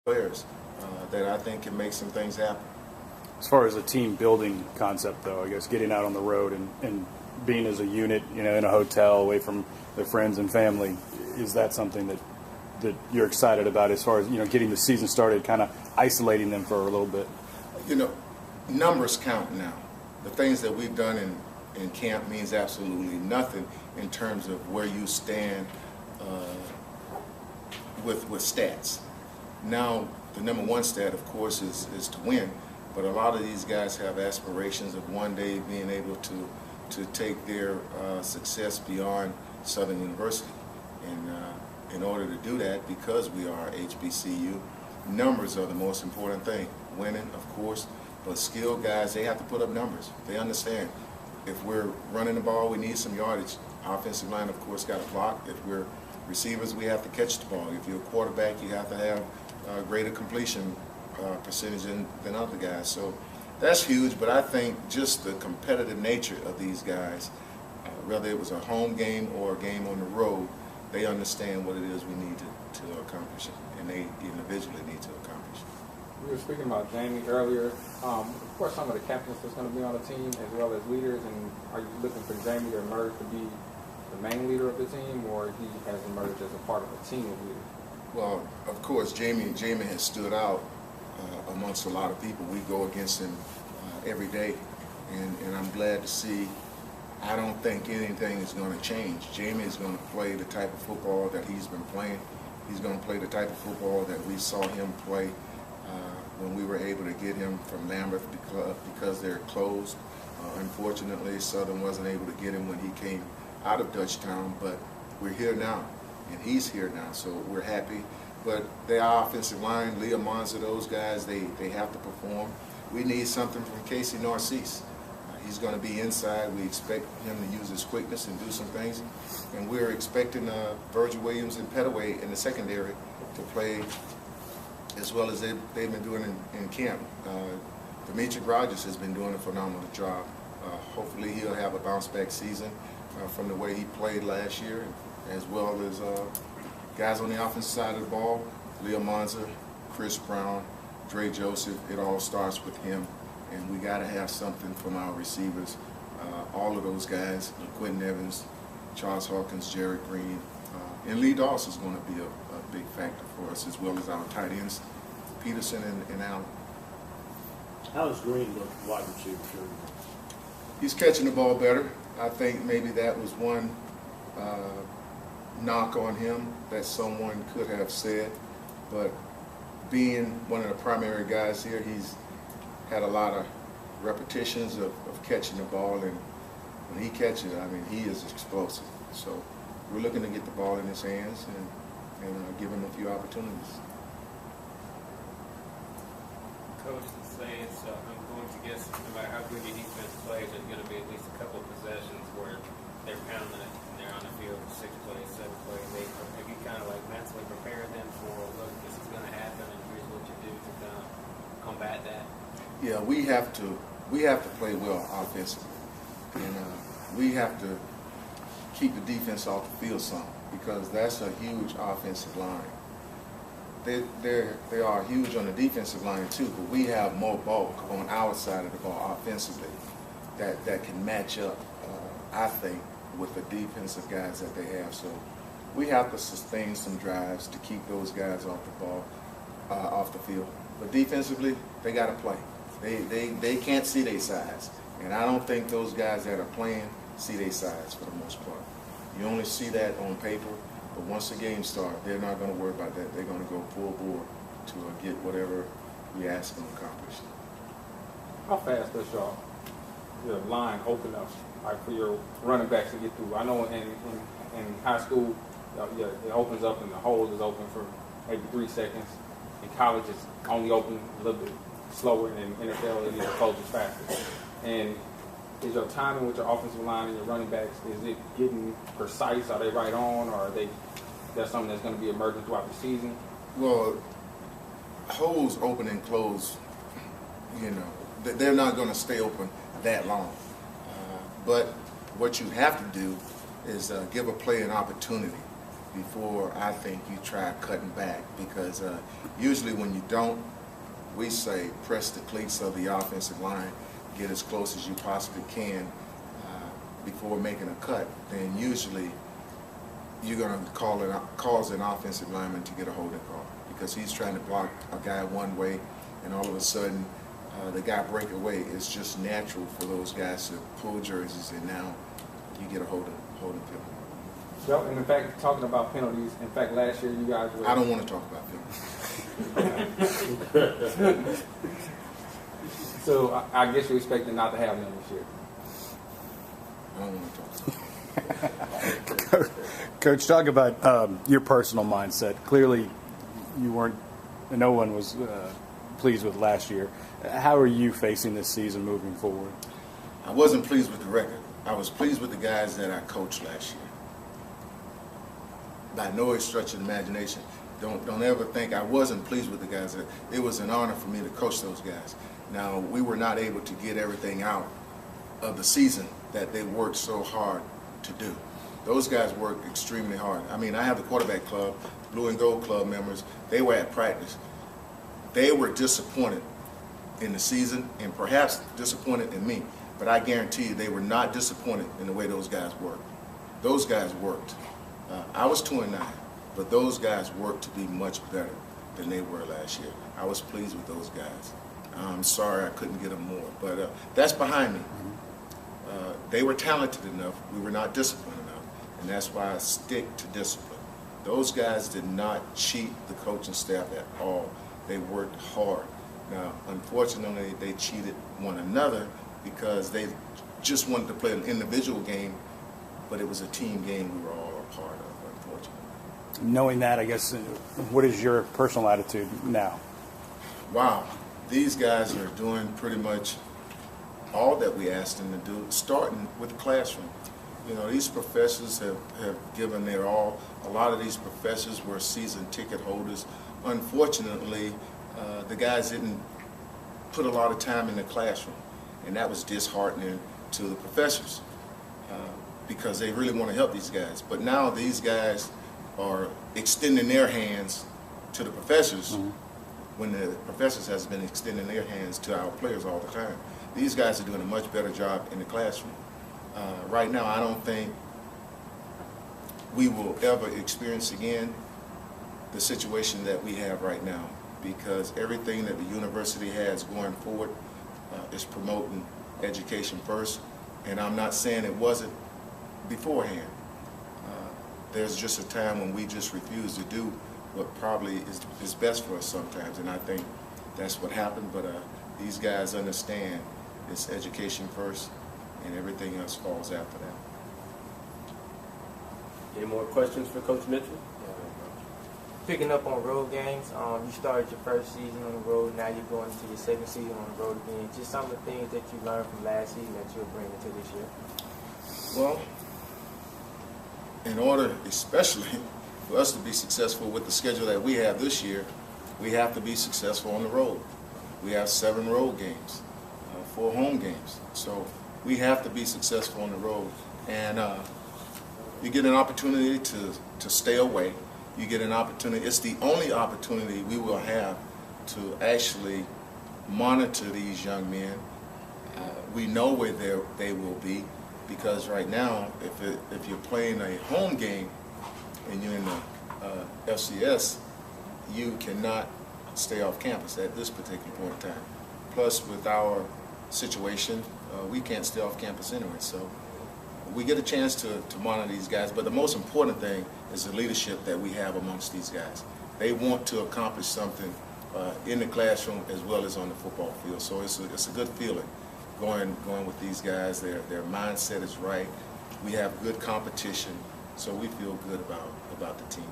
players that I think can make some things happen. As far as a team building concept, though, I guess getting out on the road and being as a unit, in a hotel away from their friends and family, is that something that you're excited about as far as, getting the season started, kind of isolating them for a little bit? Numbers count now. The things that we've done in camp means absolutely nothing in terms of where you stand with stats. Now, the number one stat, of course, is to win, but a lot of these guys have aspirations of one day being able to take their success beyond Southern University. And in order to do that, because we are HBCU, numbers are the most important thing. Winning, of course, but skilled guys, they have to put up numbers. They understand if we're running the ball, we need some yardage. Offensive line, of course, got to block. If we're receivers, we have to catch the ball. If you're a quarterback, you have to have greater completion percentage than other guys. So that's huge, but I think just the competitive nature of these guys, whether it was a home game or a game on the road, they understand what it is we need to accomplish, and they individually need to accomplish. We were speaking about Jamie earlier. Of course, some of the captains that's going to be on the team as well as leaders, and are you looking for Jamie to emerge to be the main leader of the team, or he has emerged as a part of a team of leaders? Well, of course, Jamie has stood out amongst a lot of people. We go against him every day, and I'm glad to see. I don't think anything is going to change. Jamie is going to play the type of football that he's been playing. He's going to play the type of football that we saw him play when we were able to get him from Lambeth because they're closed. Unfortunately, Southern wasn't able to get him when he came out of Dutchtown, but we're here now, and he's here now, so we're happy. But their offensive line, Leah Monza, those guys, they have to perform. We need something from Casey Narcisse. He's going to be inside. We expect him to use his quickness and do some things. And we're expecting Virgil Williams and Petaway in the secondary to play as well as they've been doing in camp. Demetric Rogers has been doing a phenomenal job. Hopefully he'll have a bounce-back season from the way he played last year, as well as guys on the offensive side of the ball, Leah Monza, Chris Brown, Dre Joseph. It all starts with him. And we got to have something from our receivers. All of those guys, Quentin Evans, Charles Hawkins, Jared Green, and Lee Doss is going to be a big factor for us, as well as our tight ends, Peterson and Allen. How does Green look wide receiver? He's catching the ball better. I think maybe that was one knock on him that someone could have said. But being one of the primary guys here, he's had a lot of repetitions of catching the ball, and when he catches it, he is explosive. So we're looking to get the ball in his hands and give him a few opportunities. Coach is saying, so I'm going to guess no matter how good your defense plays, there's going to be at least a couple of possessions where they're pounding it and they're on the field for 6 plays, 7 plays, 8 plays. Have you kind of like mentally prepared them for, look, this is going to happen and here's what you do to kind of combat that? Yeah, we have to play well offensively, and we have to keep the defense off the field some, because that's a huge offensive line. They are huge on the defensive line too, but we have more bulk on our side of the ball offensively that can match up, I think, with the defensive guys that they have. So we have to sustain some drives to keep those guys off the ball, off the field. But defensively, they got to play. They can't see their size, and I don't think those guys that are playing see their size for the most part. You only see that on paper, but once the game starts, they're not going to worry about that. They're going to go full bore to get whatever we ask them to accomplish. How fast does your line open up, like for your running backs to get through? I know in high school, it opens up and the hole is open for maybe 3 seconds. In college, it's only open a little bit slower, and in NFL, it either closes faster. And is your timing with your offensive line and your running backs, is it getting precise? Are they right on, or are that's something that's going to be emerging throughout the season? Well, holes open and close, they're not going to stay open that long. But what you have to do is give a play an opportunity. before I think you try cutting back, because usually when you don't, we say press the cleats of the offensive line, get as close as you possibly can before making a cut. Then usually you're going to cause an offensive lineman to get a holding call, because he's trying to block a guy one way, and all of a sudden the guy break away. It's just natural for those guys to pull jerseys, and now you get a holding penalty. Well, and in fact, talking about penalties, in fact, last year you guys were... I don't want to talk about penalties. So I guess you're expecting not to have them this year. I don't want to talk about it. Coach, talk about your personal mindset. Clearly, you weren't, no one was pleased with last year. How are you facing this season moving forward? I wasn't pleased with the record. I was pleased with the guys that I coached last year. By no stretch of the imagination. Don't ever think I wasn't pleased with the guys. It was an honor for me to coach those guys. Now, we were not able to get everything out of the season that they worked so hard to do. Those guys worked extremely hard. I mean, I have the quarterback club, Blue and Gold Club members. They were at practice. They were disappointed in the season, and perhaps disappointed in me. But I guarantee you they were not disappointed in the way those guys worked. Those guys worked. I was 2-9, but those guys worked to be much better than they were last year. I was pleased with those guys. I'm sorry I couldn't get them more, but that's behind me. They were talented enough. We were not disciplined enough, and that's why I stick to discipline. Those guys did not cheat the coaching staff at all. They worked hard. Now, unfortunately, they cheated one another because they just wanted to play an individual game, but it was a team game we were all a part of, unfortunately. Knowing that, I guess, what is your personal attitude now? Wow, these guys are doing pretty much all that we asked them to do, starting with the classroom. You know, these professors have given their all. A lot of these professors were season ticket holders. Unfortunately, the guys didn't put a lot of time in the classroom, and that was disheartening to the professors because they really want to help these guys. But now these guys are extending their hands to the professors when the professors has been extending their hands to our players all the time. These guys are doing a much better job in the classroom. Right now, I don't think we will ever experience again the situation that we have right now, because everything that the university has going forward is promoting education first, and I'm not saying it wasn't beforehand. There's just a time when we just refuse to do what probably is best for us sometimes, and I think that's what happened, but these guys understand it's education first, and everything else falls after that. Any more questions for Coach Mitchell? Picking up on road games, you started your first season on the road, now you're going into your second season on the road again. Just some of the things that you learned from last season that you'll bring into this year. Well, in order, especially for us to be successful with the schedule that we have this year, we have to be successful on the road. We have 7 road games, 4 home games. So we have to be successful on the road. And you get an opportunity to stay away. You get an opportunity. It's the only opportunity we will have to actually monitor these young men. We know where they will be, because right now, if you're playing a home game and you're in the FCS, you cannot stay off campus at this particular point in time. Plus, with our situation, we can't stay off campus anyway. So we get a chance to monitor these guys, but the most important thing is the leadership that we have amongst these guys. They want to accomplish something in the classroom as well as on the football field. So it's a good feeling going with these guys. Their mindset is right. We have good competition, so we feel good about the team.